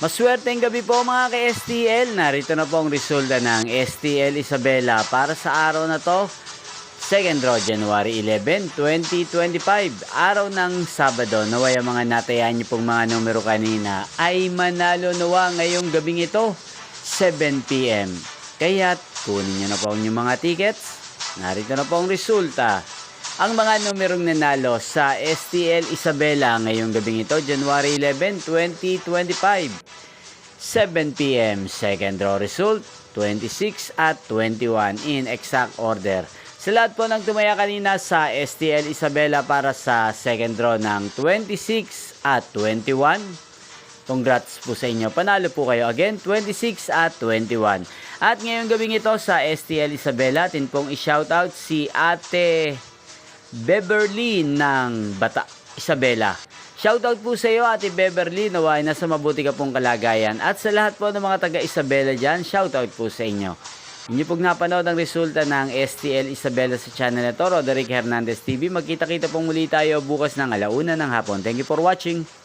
Maswerteng gabi po mga ka-STL. Narito na po ang resulta ng STL Isabela para sa araw na to. Second draw, January 11, 2025. Araw ng Sabado. Naway ang mga natayan niyo pong mga numero kanina ay manalo nawa ngayong gabing ito, 7 p.m. Kaya't kunin niyo na po ang inyong mga tickets. Narito na po ang resulta. Ang mga numerong nanalo sa STL Isabela ngayong gabing ito, January 11, 2025. 7 p.m. Second draw result, 26 at 21 in exact order. Sa lahat po ng tumaya kanina sa STL Isabela para sa second draw ng 26 at 21. Congrats po sa inyo. Panalo po kayo again, 26 at 21. At ngayong gabing ito sa STL Isabela, atin pong i-shoutout si Ate Beverly ng Bata, Isabela. Shoutout po sa iyo, Ate Beverly, naway nasa mabuti ka pong kalagayan. At sa lahat po ng mga taga Isabela dyan, shoutout po sa inyo. Inyo pong napanood ang resulta ng STL Isabela sa channel na to, Roderick Hernandez TV. Magkita-kita pong muli tayo bukas ng 1:00 ng hapon. Thank you for watching.